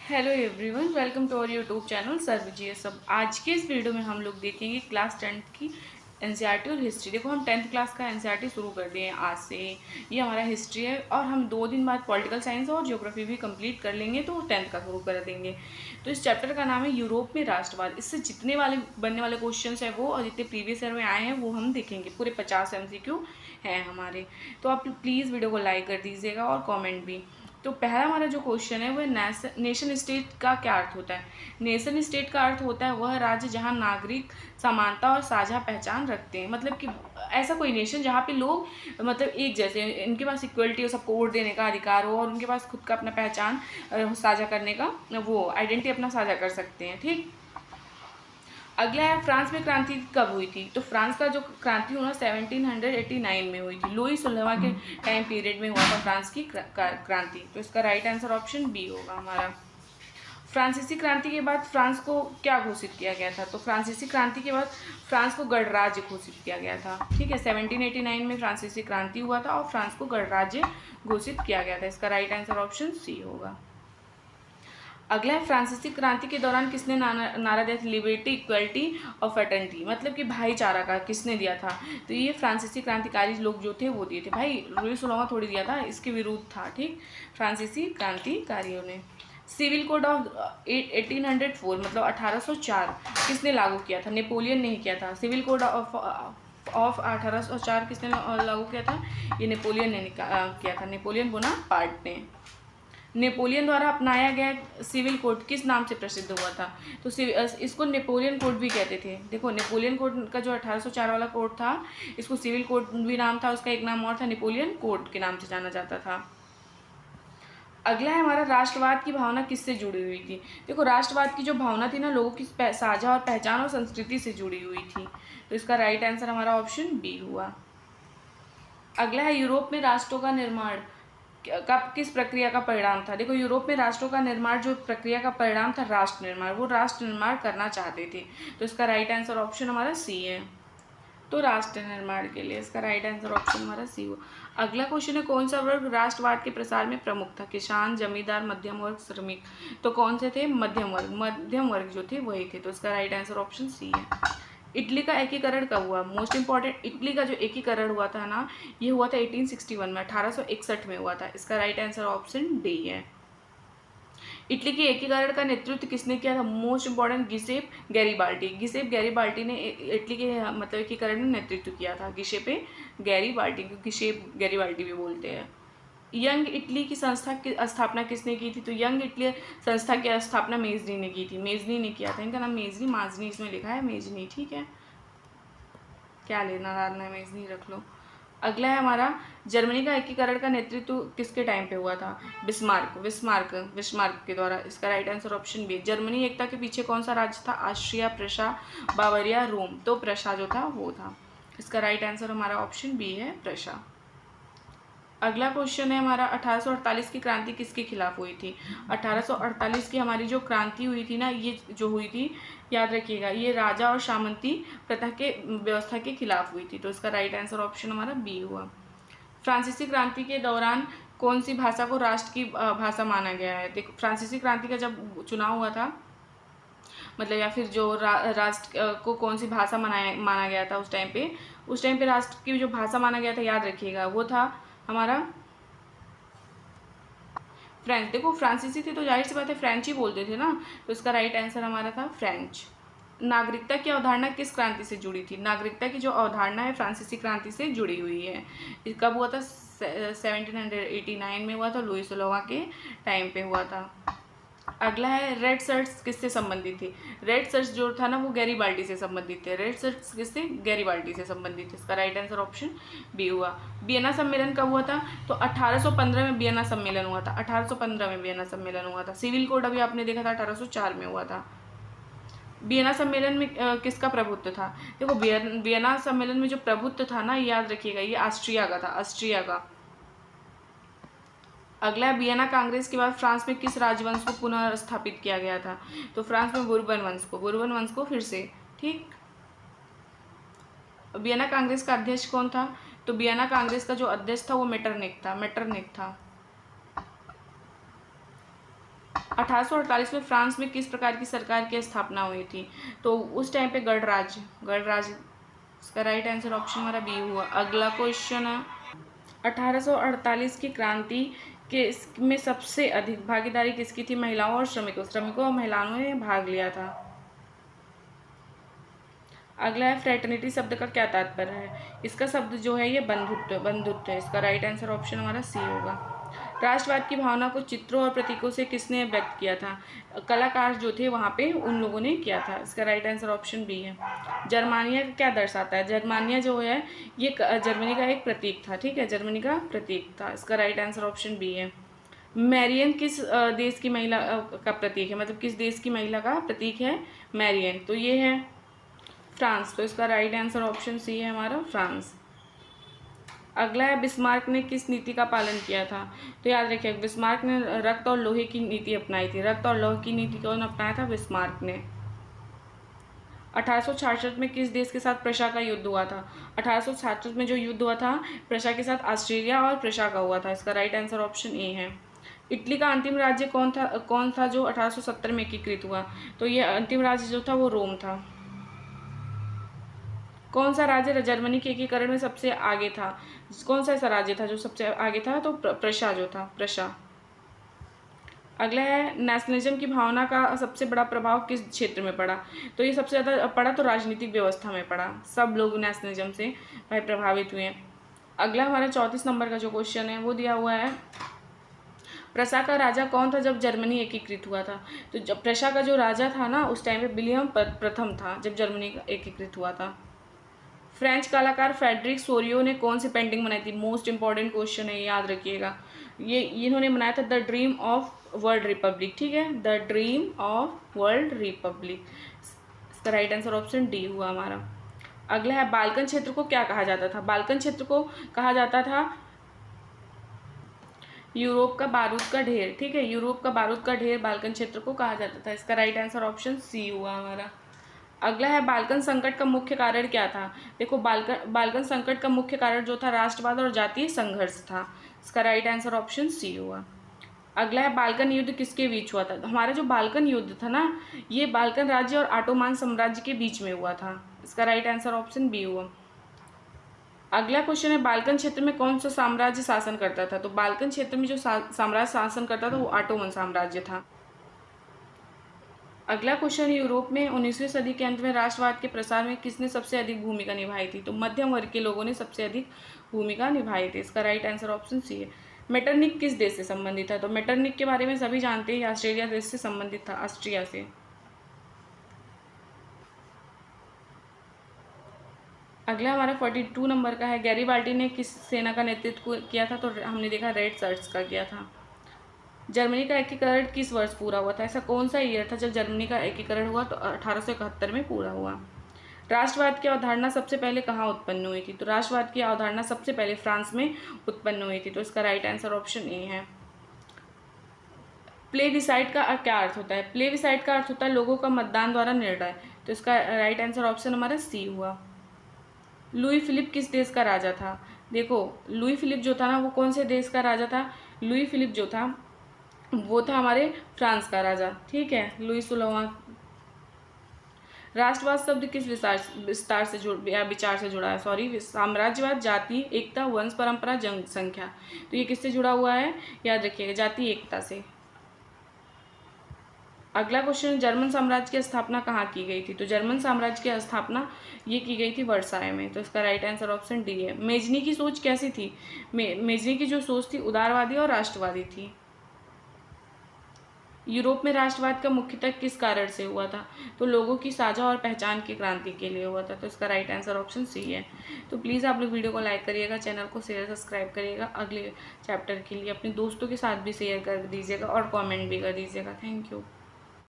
Hello everyone, welcome to our YouTube channel सर्वजीएस सब। आज के इस वीडियो में हम लोग देखेंगे क्लास 10th की एनसीईआरटी और हिस्ट्री। देखो, हम 10th क्लास का एनसीईआरटी शुरू कर दिए हैं आज से। ये हमारा हिस्ट्री है और हम 2 दिन बाद पॉलिटिकल साइंस और ज्योग्राफी भी कंप्लीट कर लेंगे, तो 10th का शुरू कर देंगे। तो इस चैप्टर का नाम है यूरोप में राष्ट्रवाद। इससे जितने वाले बनने वाले क्वेश्चन है वो, और जितने प्रीवियस ईयर में आए हैं वो हम देखेंगे। पूरे 50 MCQ हैं हमारे। तो आप प्लीज़ वीडियो को लाइक कर दीजिएगा और कॉमेंट भी। तो पहला हमारा जो क्वेश्चन है वो नेशन स्टेट का क्या अर्थ होता है। नेशन स्टेट का अर्थ होता है वह राज्य जहां नागरिक समानता और साझा पहचान रखते हैं। मतलब कि ऐसा कोई नेशन जहाँ पे लोग मतलब एक जैसे, इनके पास इक्वलिटी हो, सबको वोट देने का अधिकार हो और उनके पास खुद का अपना पहचान साझा करने का वो आइडेंटिटी अपना साझा कर सकते हैं। ठीक। अगला है फ्रांस में क्रांति कब हुई थी। तो फ्रांस का जो क्रांति हुआ 1789 में हुई थी। लुई सोलहवा के टाइम पीरियड में हुआ था फ्रांस की क्रांति। तो इसका राइट आंसर ऑप्शन बी होगा हमारा। फ्रांसीसी क्रांति के बाद फ्रांस को क्या घोषित किया गया था। तो फ्रांसीसी क्रांति के बाद फ्रांस को गणराज्य घोषित किया गया था। ठीक है, 1789 में फ्रांसीसी क्रांति हुआ था और फ्रांस को गणराज्य घोषित किया गया था। इसका राइट आंसर ऑप्शन सी होगा। अगला है फ्रांसीसी क्रांति के दौरान किसने नारा दिया था। लिबर्टी, इक्वलिटी और फ्रेटर्निटी। मतलब कि भाईचारा का किसने दिया था। तो ये फ्रांसीसी क्रांतिकारी लोग जो थे वो दिए थे। भाई लुई सोलहवां थोड़ी दिया था, इसके विरुद्ध था। ठीक, फ्रांसीसी क्रांतिकारियों ने। सिविल कोड ऑफ 1804 मतलब 1804 किसने लागू किया था। नेपोलियन ने ही किया था। सिविल कोड ऑफ 1804 किसने लागू किया था। ये नेपोलियन ने किया था। नेपोलियन बोनापार्ट ने। नेपोलियन द्वारा अपनाया गया सिविल कोड किस नाम से प्रसिद्ध हुआ था। तो इसको नेपोलियन कोड भी कहते थे। देखो, नेपोलियन कोड का जो 1804 वाला कोड था, इसको सिविल कोड भी नाम था, उसका एक नाम और था, नेपोलियन कोड के नाम से जाना जाता था। अगला है हमारा राष्ट्रवाद की भावना किससे जुड़ी हुई थी। देखो, राष्ट्रवाद की जो भावना थी ना, लोगों की साझा और पहचान और संस्कृति से जुड़ी हुई थी। तो इसका राइट आंसर हमारा ऑप्शन बी हुआ। अगला है यूरोप में राष्ट्रों का निर्माण का किस प्रक्रिया का परिणाम था। देखो, यूरोप में राष्ट्रों का निर्माण जो प्रक्रिया का परिणाम था, राष्ट्र निर्माण। वो राष्ट्र निर्माण करना चाहते थे। तो इसका राइट आंसर ऑप्शन हमारा सी है। तो राष्ट्र निर्माण के लिए इसका राइट आंसर ऑप्शन हमारा सी हो। अगला क्वेश्चन है कौन सा वर्ग राष्ट्रवाद के प्रसार में प्रमुख था। किसान, जमींदार, मध्यम वर्ग, श्रमिक। तो कौन से थे। मध्यम वर्ग। मध्यम वर्ग जो थे वही थे। तो इसका राइट आंसर ऑप्शन सी है। इटली का एकीकरण कब हुआ। मोस्ट इंपॉर्टेंट, इटली का जो एकीकरण हुआ था ना, ये हुआ था 1861 में, 1861 में हुआ था। इसका राइट आंसर ऑप्शन डी है। इटली के एकीकरण का नेतृत्व किसने किया था। Most important, गिसेप गैरीबाल्टी। गिसेप गैरीबाल्टी ने इटली के मतलब एकीकरण में नेतृत्व किया था। गिसेपे गैरीबाल्टी, गिसेप गैरीबाल्टी भी बोलते हैं। यंग इटली की संस्था की स्थापना किसने की थी। तो यंग इटली संस्था की स्थापना मेजनी ने की थी। मेजनी ने किया था। इनका नाम मेजनी, माजनी इसमें लिखा है, मेजनी। ठीक है, क्या लेना डालना है, मेजनी रख लो। अगला है हमारा जर्मनी का एकीकरण का नेतृत्व किसके टाइम पे हुआ था। बिस्मार्क, विस्मार्क के द्वारा। इसका right answer option B. Germany एकता के पीछे कौन सा राज्य था। Austria, Prussia, Bavaria, Rome. तो प्रशा जो था वो था। इसका राइट आंसर हमारा ऑप्शन बी है, प्रशा। अगला क्वेश्चन है हमारा 1848 की क्रांति किसके खिलाफ हुई थी। 1848 की हमारी जो क्रांति हुई थी ना, ये जो हुई थी, याद रखिएगा, ये राजा और सामंती प्रथा के व्यवस्था के खिलाफ हुई थी। तो इसका राइट आंसर ऑप्शन हमारा बी हुआ। फ्रांसीसी क्रांति के दौरान कौन सी भाषा को राष्ट्र की भाषा माना गया है। देखो, फ्रांसीसी क्रांति का जब चुनाव हुआ था, मतलब या फिर जो राष्ट्र को कौन सी भाषा माना गया था उस टाइम पे राष्ट्र की जो भाषा माना गया था, याद रखिएगा, वो था हमारा फ्रेंच। देखो, फ्रांसीसी थे तो जाहिर सी बात है फ्रेंच ही बोलते थे ना। तो इसका राइट आंसर हमारा था फ्रेंच। नागरिकता की अवधारणा किस क्रांति से जुड़ी थी। नागरिकता की जो अवधारणा है फ्रांसीसी क्रांति से जुड़ी हुई है। कब हुआ था। 1789 में हुआ था। लुई सोलहवां के टाइम पे हुआ था। अगला है रेड शर्ट्स किससे संबंधित थी। रेड शर्ट्स जो था ना, वो गैरीबाल्टी से संबंधित थे। रेड शर्ट्स किससे, गैरीबाल्टी से संबंधित थे। इसका राइट आंसर ऑप्शन बी हुआ। वियना सम्मेलन कब हुआ था। तो 1815 में वियना सम्मेलन हुआ था। 1815 में वियना सम्मेलन हुआ था। सिविल कोड अभी आपने देखा था 1804 में हुआ था। वियना सम्मेलन में किसका प्रभुत्व था। देखो, वियना सम्मेलन में जो प्रभुत्व था ना, याद रखिएगा, ये ऑस्ट्रिया का था, ऑस्ट्रिया का। अगला है वियना कांग्रेस के बाद फ्रांस में किस राजवंश को पुनः स्थापित किया गया था। तो फ्रांस में बुर्बन वंश को फिर से। ठीक। वियना कांग्रेस का अध्यक्ष कौन था। तो वियना कांग्रेस का जो अध्यक्ष था वो मेटरनिख था। 1848 में फ्रांस में किस प्रकार की सरकार की स्थापना हुई थी? तो उस टाइम पे गणराज्य। इसका राइट आंसर ऑप्शन हमारा बी हुआ। अगला क्वेश्चन है, 1848 की क्रांति के में सबसे अधिक भागीदारी किसकी थी? महिलाओं और श्रमिकों और महिलाओं ने भाग लिया था। अगला है, फ्रेटर्निटी शब्द का क्या तात्पर्य है? इसका शब्द जो है ये बंधुत्व है। इसका राइट आंसर ऑप्शन हमारा सी होगा। राष्ट्रवाद की भावना को चित्रों और प्रतीकों से किसने व्यक्त किया था? कलाकार जो थे वहाँ पे उन लोगों ने किया था। इसका राइट आंसर ऑप्शन बी है। जर्मानिया क्या दर्शाता है? जर्मानिया जो है ये जर्मनी का एक प्रतीक था, ठीक है, जर्मनी का प्रतीक था। इसका राइट आंसर ऑप्शन बी है। मैरियन किस देश की महिला का प्रतीक है? मतलब किस देश की महिला का प्रतीक है मैरियन? तो ये है फ्रांस। तो इसका राइट आंसर ऑप्शन सी है हमारा, फ्रांस। अगला है, बिस्मार्क ने किस नीति का पालन किया था? तो याद रखिए, बिस्मार्क ने रक्त और लोहे की नीति अपनाई थी। रक्त और लोहे की नीति कौन अपनाया था? बिस्मार्क ने। 1866 में किस देश के साथ प्रशा का युद्ध हुआ था? 1866 में जो युद्ध हुआ था प्रशा के साथ, ऑस्ट्रेलिया और प्रशा का हुआ था। इसका राइट आंसर ऑप्शन ए है। इटली का अंतिम राज्य कौन था जो 1870 में एकीकृत हुआ? तो ये अंतिम राज्य जो था वो रोम था। कौन सा राज्य जर्मनी के एकीकरण में सबसे आगे था? कौन सा ऐसा राज्य था जो सबसे आगे था? तो प्रशा जो था, प्रशा। अगला है, नेशनलिज्म की भावना का सबसे बड़ा प्रभाव किस क्षेत्र में पड़ा? तो ये सबसे ज़्यादा पड़ा तो राजनीतिक व्यवस्था में पड़ा। सब लोग नेशनलिज्म से भाई प्रभावित हुए। अगला हमारा 34 नंबर का जो क्वेश्चन है वो दिया हुआ है, प्रशा का राजा कौन था जब जर्मनी एकीकृत हुआ था? तो जब प्रशा का जो राजा था ना उस टाइम पे विलियम प्रथम था जब जर्मनी एकीकृत हुआ था। फ्रेंच कलाकार फ्रेडरिक सोरियो ने कौन सी पेंटिंग बनाई थी? मोस्ट इंपॉर्टेंट क्वेश्चन है, याद रखिएगा। ये इन्होंने बनाया था the dream of world Republic, ठीक है, the dream of world Republic. इसका राइट आंसर ऑप्शन डी हुआ हमारा। अगला है, बाल्कन क्षेत्र को क्या कहा जाता था? बाल्कन क्षेत्र को कहा जाता था यूरोप का बारूद का ढेर, ठीक है, यूरोप का बारूद का ढेर बाल्कन क्षेत्र को कहा जाता था। इसका राइट आंसर ऑप्शन सी हुआ हमारा। अगला है, बाल्कन संकट का मुख्य कारण क्या था? देखो, बाल्कन संकट का मुख्य कारण जो था राष्ट्रवाद और जातीय संघर्ष था। इसका राइट आंसर ऑप्शन सी हुआ। अगला है, बाल्कन युद्ध किसके बीच हुआ था? हमारा जो बाल्कन युद्ध था ना ये बाल्कन राज्य और ऑटोमान साम्राज्य के बीच में हुआ था। इसका राइट आंसर ऑप्शन बी हुआ। अगला क्वेश्चन है, बाल्कन क्षेत्र में कौन सा साम्राज्य शासन करता था? तो बाल्कन क्षेत्र में जो साम्राज्य शासन करता था वो ऑटोमन साम्राज्य था। अगला क्वेश्चन, यूरोप में 19वीं सदी के अंत में राष्ट्रवाद के प्रसार में किसने सबसे अधिक भूमिका निभाई थी? तो मध्यम वर्ग के लोगों ने सबसे अधिक भूमिका निभाई थी। इसका राइट आंसर ऑप्शन सी है। मेटरनिक किस देश से संबंधित था? तो मेटरनिक के बारे में सभी जानते हैं, ऑस्ट्रेलिया देश से संबंधित था, ऑस्ट्रिया से। अगला हमारा 42 नंबर का है, गैरीबाल्डी ने किस सेना का नेतृत्व किया था? तो हमने देखा रेड शर्ट्स का किया था। जर्मनी का एकीकरण किस वर्ष पूरा हुआ था? ऐसा कौन सा ईयर था जब जर्मनी का एकीकरण हुआ? तो 1871 में पूरा हुआ। राष्ट्रवाद की अवधारणा सबसे पहले कहाँ उत्पन्न हुई थी? तो राष्ट्रवाद की अवधारणा सबसे पहले फ्रांस में उत्पन्न हुई थी। तो इसका राइट आंसर ऑप्शन ए है। प्लेबिसाइट का क्या अर्थ होता है? प्लेबिसाइट का अर्थ होता है लोगों का मतदान द्वारा निर्णय। तो इसका राइट आंसर ऑप्शन हमारा सी हुआ। लुई फिलिप किस देश का राजा था? देखो, लुई फिलिप जो था ना वो कौन से देश का राजा था? लुई फिलिप जो था वो था हमारे फ्रांस का राजा, ठीक है, लुई 16वां। राष्ट्रवाद शब्द किस विचार से जुड़ा है? सॉरी, साम्राज्यवाद, जाति एकता, वंश परंपरा, जनसंख्या। तो ये किससे जुड़ा हुआ है? याद रखिएगा, जाति एकता से। अगला क्वेश्चन, जर्मन साम्राज्य की स्थापना कहाँ की गई थी? तो जर्मन साम्राज्य की स्थापना ये की गई थी वर्साय में। तो इसका राइट आंसर ऑप्शन डी है। मेजनी की सोच कैसी थी? मेजनी की जो सोच थी उदारवादी और राष्ट्रवादी थी। यूरोप में राष्ट्रवाद का मुख्यतः किस कारण से हुआ था? तो लोगों की साझा और पहचान की क्रांति के लिए हुआ था। तो इसका राइट आंसर ऑप्शन सी है। तो प्लीज़ आप लोग वीडियो को लाइक करिएगा, चैनल को शेयर सब्सक्राइब करिएगा। अगले चैप्टर के लिए अपने दोस्तों के साथ भी शेयर कर दीजिएगा और कमेंट भी कर दीजिएगा। Thank you.